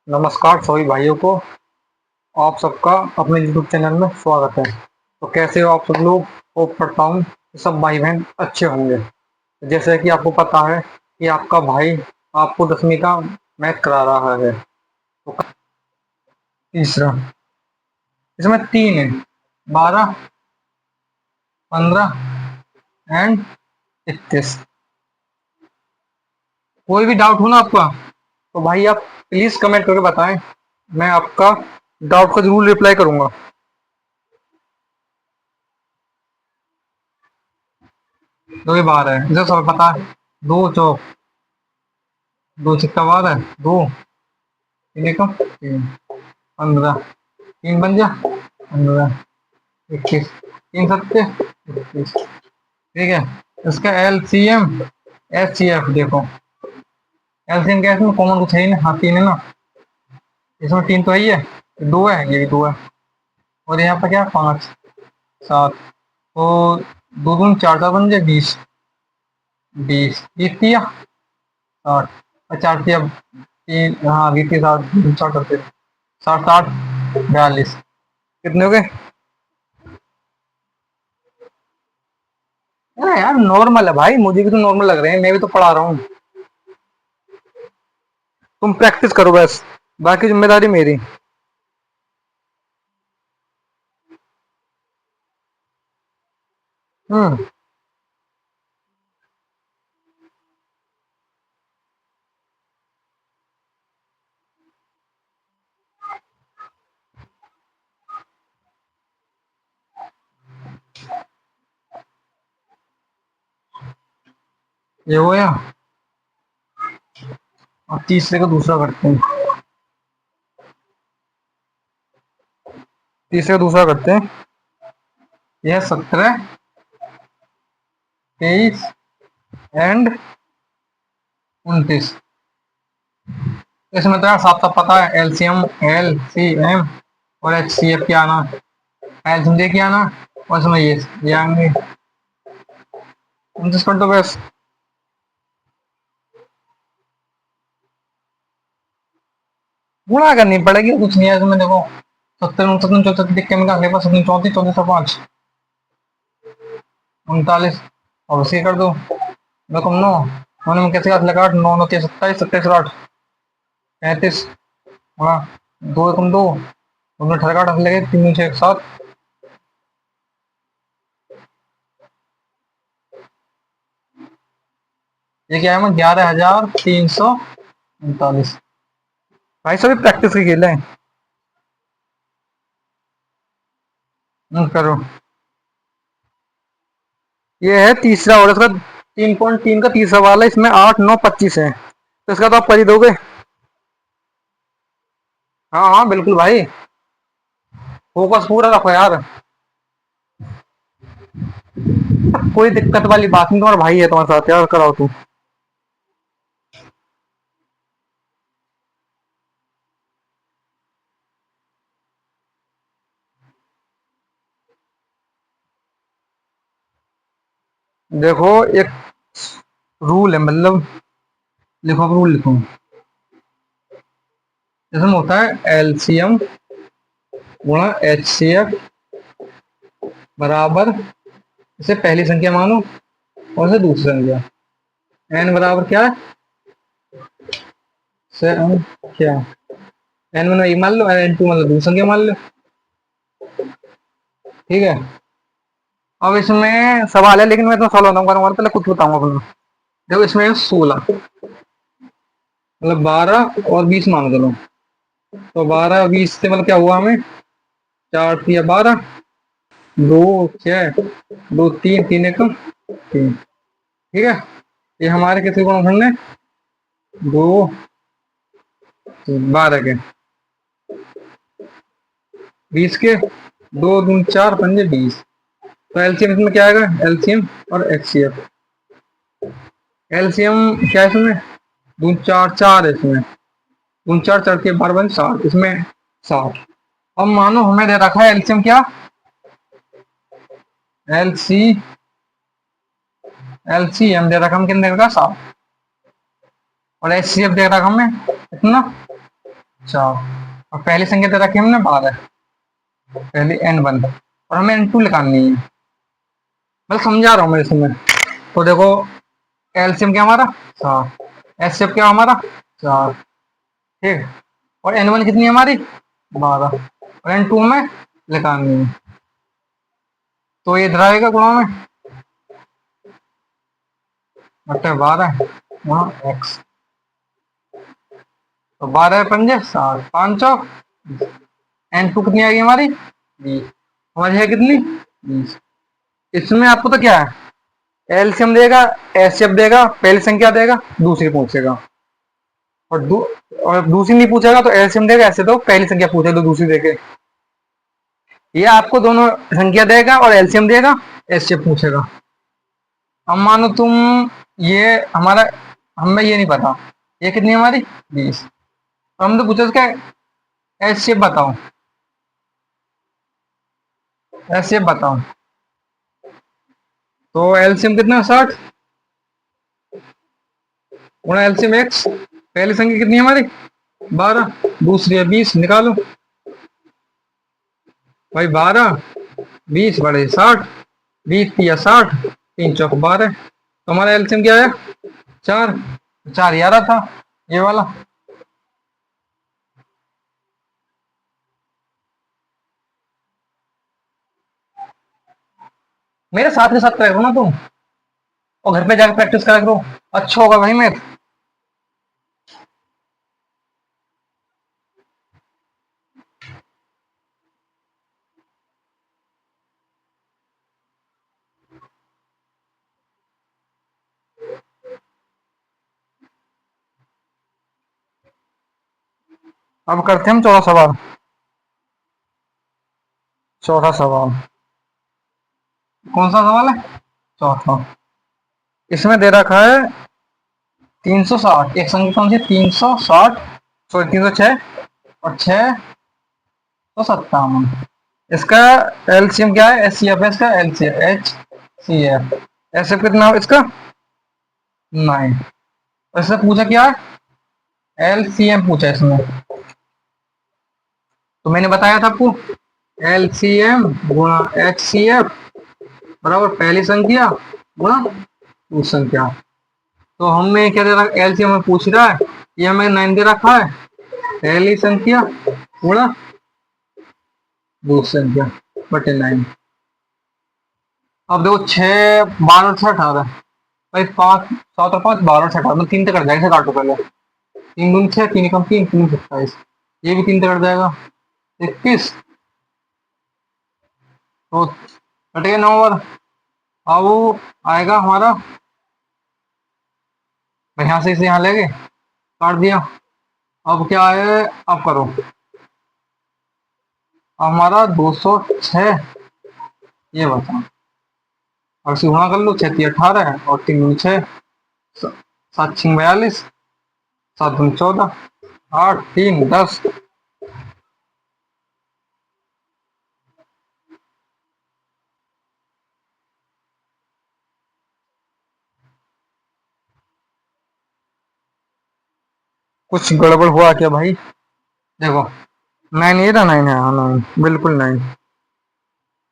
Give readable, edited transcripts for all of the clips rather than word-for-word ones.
नमस्कार सभी भाइयों को। आप सबका अपने YouTube चैनल में स्वागत है। तो कैसे हो आप सब लोग? होप करता हूँ कि सब भाई बहन अच्छे होंगे। जैसे कि आपको पता है कि आपका भाई आपको 10वीं का मैथ करा रहा है। तो तीसरा, इसमें तीन है, 12, 15 एंड 21। कोई भी डाउट हो ना आपका तो भाई आप प्लीज कमेंट करके बताएं। मैं आपका डाउट का जरूर रिप्लाई करूंगा। दो ही बार है, इसे सब पता है। दो चौक, दो छिक्का बारह, दो तीन एकम तीन, 15, तीन पंजा 15, 21, तीन सत्ते 21। ठीक है, इसका LCM HCF देखो। LCM क्या है, इसमें कॉमन कुछ है ही नहीं। हाँ तीन है ना, इसमें तीन तो है ही है, दो है, ये भी दो है। और यहाँ पर क्या, पाँच, सात, तो दो दून चार, चार बन जाए 20, 20 बीतिया 60, और चार तिया तीन, हाँ बीती 60, चार करते 60, 60, 42, कितने हो गए? अरे यार नॉर्मल है भाई, मुझे भी तो नॉर्मल लग रहे हैं, मैं भी तो पढ़ा रहा हूँ। तुम प्रैक्टिस करो बस, बाकी जिम्मेदारी मेरी। हम्म। ये हो या, अब तीसरे का दूसरा करते हैं। तीसरे का दूसरा करते हैं। यह 17, 23 एंड 29। इसमें तो यार साफ साफ पता है, LCM और HCF क्या आना, LCM दे क्या आना, और इसमें ये आएंगे। 29 कर दो बस। गुणा करनी पड़ेगी, कुछ नहीं है इसमें देखो। 70, 69, 64 दिक्कत में कहा, 17, 34, 34 और 5, 39। और उसे कर दो, देखो 9, मैंने में कैसे हाथ लगा, 9 9 3 27, 27 और 8 35, हाँ, दो एकम दो, दोनों 18 का लगे, तीन छः एक साथ। ये क्या है, मैं 11,339। भाई सभी प्रैक्टिस की खेल है। करो। ये है तीसरा, और इसका 3.3 का तीसरा वाला, इसमें 8 9 25 है, तो इसका तो आप कर ही दोगे। हाँ हाँ बिल्कुल भाई, फोकस पूरा रखो यार। कोई दिक्कत वाली बात नहीं, तुम्हारा भाई है तुम्हारे साथ यार, कराओ तू। देखो एक रूल है, मतलब लिखो, रूल लिखो। इसमें होता है LCM गुणा HCF बराबर, इसे पहली संख्या मानो और इसे दूसरी संख्या। n बराबर क्या है, क्या, n मतलब एक मान लो, n2 मतलब दूसरी संख्या मान लो। ठीक है, अब इसमें सवाल है, लेकिन मैं तो सवाल बताऊंगा, पहले कुछ बताऊंगा अपना। देखो इसमें 16, मतलब 12 और 20 मान चलो। तो 12 20 से मतलब क्या हुआ हमें, चार या 12, दो छः, दो तीन, तीन एक तीन। ठीक है, ये हमारे कितने गुण भरने, दो 12 के, 20 के, दो दून चार, पंजे 20। तो एलसीएम इसमें क्या आएगा, LCM और HCF। LCM क्या है इसमें, दून चार, चार है इसमें, दून चार, चार के 12 बन 60, इसमें 60। अब मानो हमें दे रखा है LCM क्या, LC LCM दे रखा, हम कितने का 60, और HCF दे रखा हमें इतना चार। और पहली संख्या दे रखी है हमने 12, पहली n1, और हमें n2 निकालनी है। मैं समझा रहा हूँ मैं इसमें। तो देखो, एलसीएम क्या हमारा 4, एचसीएफ क्या हमारा 4, ठीक। और n1 कितनी है हमारी 12, और n2 में निकालनी है। तो ये इधर आएगा गुणा में, बटे 12 वहाँ x। तो 12 पंजे 60, 5 n2 कितनी आएगी हमारी 20, हमारी है कितनी 20। इसमें आपको तो क्या है, एलसीएम देगा, एचसीएफ देगा, पहली संख्या देगा, दूसरी पूछेगा। और और दूसरी नहीं पूछेगा तो एलसीएम देगा, ऐसे तो पहली संख्या पूछे तो दूसरी देके। ये आपको दोनों संख्या देगा और एलसीएम देगा, एचसीएफ पूछेगा। अब मानो तुम, ये हमारा, हमें ये नहीं पता ये कितनी है हमारी 20, तो हम तो पूछे उसका एचसीएफ बताओ, एचसीएफ बताओ। तो एलसीएम कितना 60 गुणा एलसीएम एक्स, पहली संख्या कितनी है हमारी 12, दूसरी है 20, निकालो भाई। 12 20 बड़े 60, 20 या 60, 3 चौक 12। तो हमारा एलसीएम क्या है 4, 4 ही आ रहा था ये वाला। मेरे साथ के साथ करा करो ना तुम, और घर पे जाकर प्रैक्टिस करा करो, अच्छा होगा भाई। मैं अब करते हैं हम चौथा सवाल। चौथा सवाल कौन सा सवाल है, चौथा। इसमें दे रखा है 360, एक संख्या कौन सी 360, सॉरी 306 और 657। इसका एलसीएम क्या है, एच सी एफ है इसका, एलसीएम एच सी एफ, ऐसे कितना हो इसका 9। और इससे पूछा क्या है, एलसीएम पूछा इसमें। तो मैंने बताया था आपको, एलसीएम गुणा एच सी एफ बराबर पहली संख्या गुणा दूसरी संख्या। तो हमें क्या दे रखा, एलसीएम में पूछ रहा है, ये हमें 9 दे रखा है, पहली संख्या गुणा दूसरी संख्या बटे 9। अब देखो 6 12 6 18 भाई, 5 7 और 5 12 6 18, मतलब 3 तक कट जाएगा, इसे काटो पहले। 3 दूनी 6, 3 कम 3 3 27, ये भी 3 तक कट जाएगा 21। तो कट गया 9 और। अब आएगा हमारा, यहाँ से इसे यहाँ ले गए, काट दिया। अब क्या है, अब करो। अब हमारा 206, ये बताओ। अब इसे गुणा कर लो, 6 3 18 और 3 दूनी 6, 7 6 42, 7 दूनी 14, 8 3 10। कुछ गड़बड़ हुआ क्या भाई, देखो 9 ये था, 9 है, हाँ 9 बिल्कुल 9।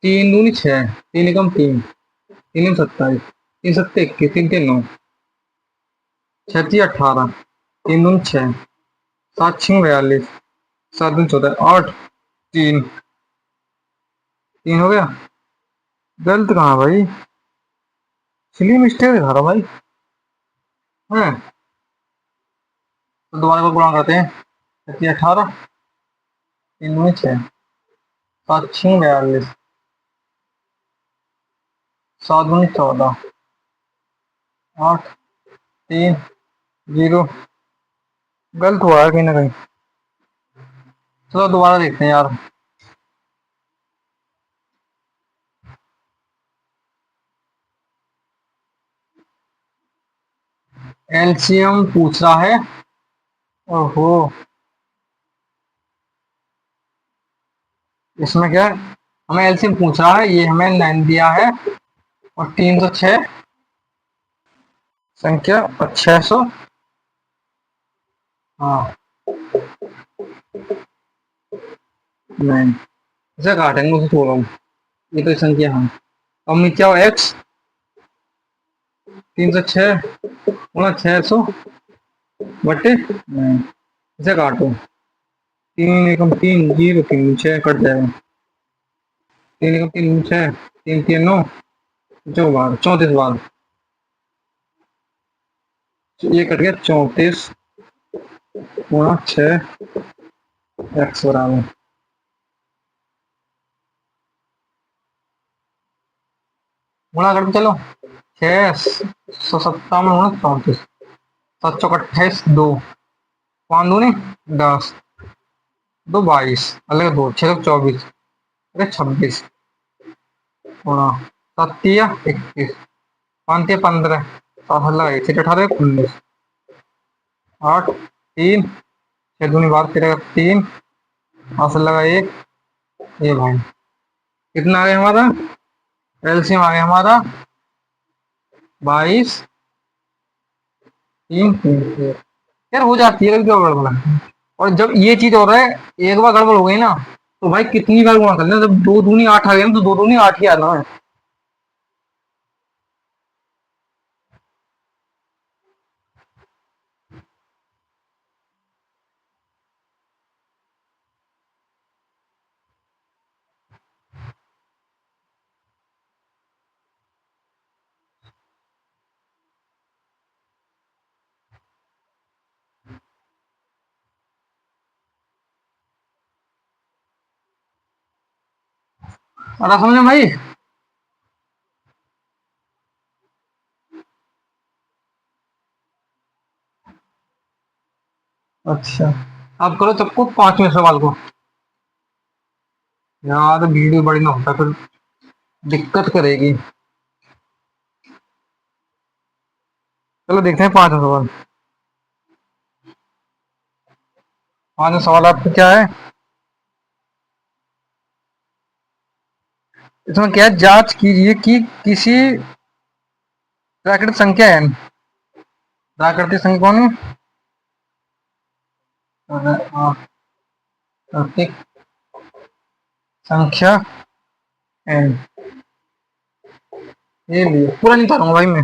3 दूनी 6, 3 कम 3, 3 27, 3 7 21, 3 3 9, 6 3 18, 3 दूनी 6, 7 6 42, 7 दूनी 14, 8 3, 3 हो गया। गलत कहाँ भाई, इसलिए मिस्टेक दिखा रहा भाई है। तो दोबारा को गुणा करते हैं, 6 3 18, 3 दूनी 6, 7 6 42, 7 दूनी 14, 8 3 0। गलत हुआ है कहीं ना कहीं। चलो दोबारा देखते हैं यार। एलसीएम पूछ रहा है, ओहो, इसमें क्या है, हमें एलसीएम पूछ रहा है, ये हमें 9 दिया है और 306 संख्या और 600, हाँ नहीं, इसे काटेंगे उसे छोड़ो। ये तो संख्या है। अब नीचे आओ एक्स। 306 गुणा 600 बटे नहीं, इसे काटो। 3 एकम 3 जीरो 3 6 कट जाएगा। 3 एकम 3 6 3 3 9 4 34 बार। ये कट गया 34 गुणा 6 एक्स बराबर। गुणा करके चलो। 6 सौ 57 गुणा 34। 7 चौक 28 2 5 दूनी 10 2 22 अलग 2 6 24 अरे 26 गुणा 7 या 21 5 या 15 7 6 18 19 8 3 6 दूनी 12 13 3 हासिल लगा 1। ये भाई कितना आ गया हमारा एलसीएम आ गया हमारा 22 3 3। यार हो जाती है कभी कभी गड़बड़। और जब ये चीज हो रहा है, एक बार गड़बड़ हो गई ना तो भाई कितनी बार गुणा कर लेना। जब 2 दूनी 8 आ गया ना तो 2 दूनी 8 ही आना है। अरे समझे भाई। अच्छा, अब करो सबको 5वें सवाल को। यार वीडियो बड़ी ना होता फिर दिक्कत करेगी। चलो देखते हैं 5वां सवाल। 5वां सवाल आपका क्या है। इसमें क्या है, जांच कीजिए कि किसी प्राकृतिक संख्या n, प्राकृतिक संख्या कौन है। प्राकृतिक संख्या n। ये लिए पूरा नहीं कर रहा हूँ भाई मैं।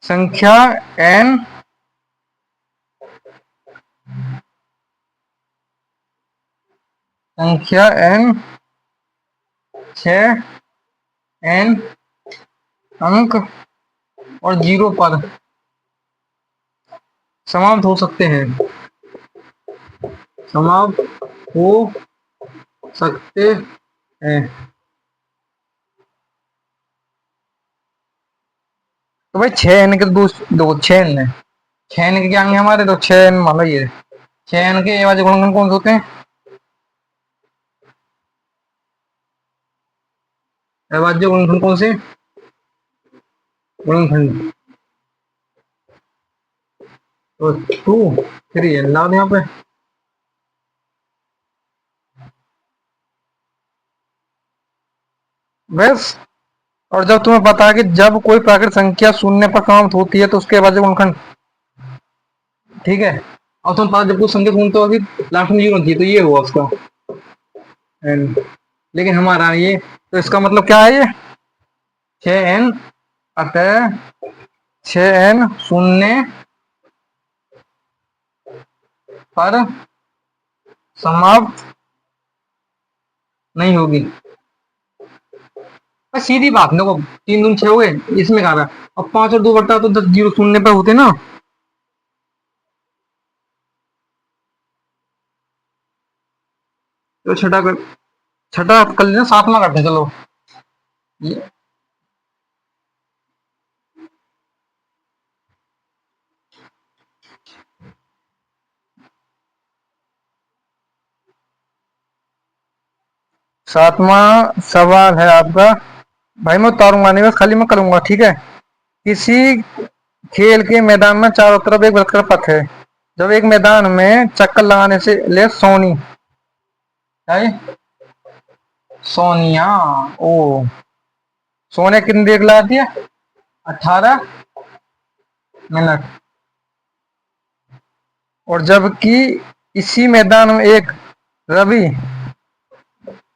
संख्या n संख्या n 6 n अंक और 0 पर समाप्त हो सकते हैं। समाप्त हो सकते हैं। तो भाई 6 n के दो दो 6 n है। 6 n के क्या आएंगे हमारे, तो 6 n मान लो ये 6 n के अभाज्य गुणनखंड कौन से होते हैं। अभाज्य गुणनखंड कौन से गुणनखंड। तो 2 3 लाओ यहाँ पे। बस। और जब तुम्हें पता है कि जब कोई प्राकृतिक संख्या शून्य पर समाप्त होती है तो उसके अभाज्य गुणनखंड। ठीक है। अब तुम्हें पता जब कोई संख्या ढूंढते हो कि लास्ट में 0 होती है तो ये हुआ उसका n। लेकिन हमारा ये, तो इसका मतलब क्या है ये 6 n। अतः 6 n शून्य पर समाप्त नहीं होगी। बस सीधी बात, देखो 3 दूनी 6 हो गए इसमें कहा था। अब 5 और 2 बटा तो 10 0 शून्य पे होते ना। तो छठा कर लेना, 7वां करते हैं चलो। ये 7वां सवाल है आपका। भाई मैं उतारूंगा नहीं, बस खाली मैं करूंगा, ठीक है। किसी खेल के मैदान में चारों तरफ एक वृत्ताकार पथ है। जब एक मैदान में चक्कर लगाने से ले सोनी है। सोनिया ओ सोने कितनी देर लगा दिया 18 मिनट। और जबकि इसी मैदान में एक रवि।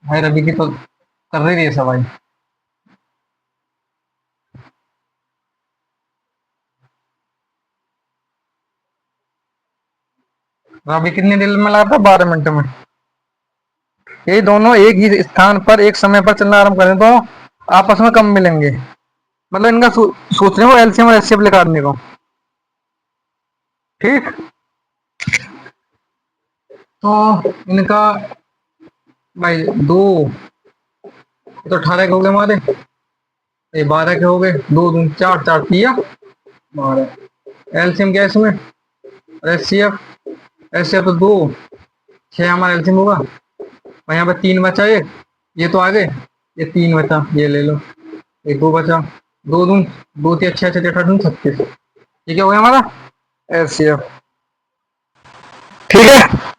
भाई रवि की तो कर रही है सवाई। रवि कितनी देर में लगा था? 12 मिनट में। ये दोनों एक ही स्थान पर एक समय पर चलना आरंभ करें तो आपस में कब मिलेंगे? मतलब इनका सोच रहे हो एलसीएम और एचसीएफ निकालने को। ठीक। तो इनका भाई दो, ये तो 18 के हो गए हमारे, ये 12 के हो गए, दो दून चार, चार तिया 12। एलसीएम क्या है इसमें? एचसीएफ, एचसीएफ तो दो, 6 हमारा एलसीएम होगा। और यहाँ पे 3 बचा एक, ये तो आ गए, ये 3 बचा, ये ले लो। एक दो बचा, दो दून, दो तिया 6, 6 18 36। ये क्या हो गया हमारा? एचसीएफ। ठीक है।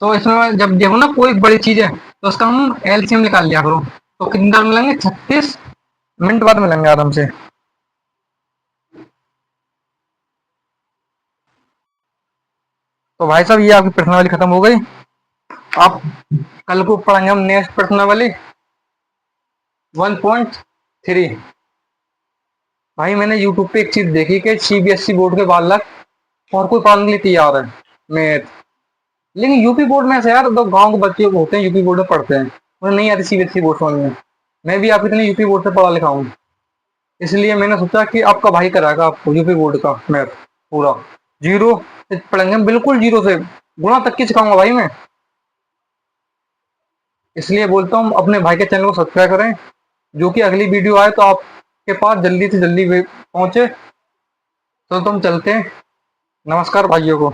तो इसमें जब देखो ना कोई बड़ी चीज है तो उसका हम एलसीएम निकाल लिया करो। तो कितनी देर मिलेंगे? 36 मिनट बाद मिलेंगे आराम से। तो भाई साहब ये आपकी प्रश्नावली खत्म हो गई। आप कल को पढ़ेंगे हम नेक्स्ट प्रश्नावली 1.3। भाई मैंने यूट्यूब पे एक चीज देखी कि सीबीएसई बोर्ड के बालक और कोई पढ़ने के लिए तैयार है मैथ। लेकिन यूपी बोर्ड में से यार, तो गांव के बच्चे होते हैं यूपी बोर्ड में पढ़ते हैं, उन्हें नहीं आती सीबीएसई बोर्ड समझ में। मैं भी आप इतने यूपी बोर्ड से पढ़ा लिखा हूँ, इसलिए मैंने सोचा कि आपका भाई कराएगा आपको यूपी बोर्ड का मैथ पूरा जीरो से पढ़ेंगे हम, बिल्कुल जीरो से गुणा तक की सिखाऊंगा भाई मैं। इसलिए बोलता हूँ अपने भाई के चैनल को सब्सक्राइब करें, जो कि अगली वीडियो आए तो आपके पास जल्दी से जल्दी पहुंचे। तो तुम चलते हैं। नमस्कार भाइयों को।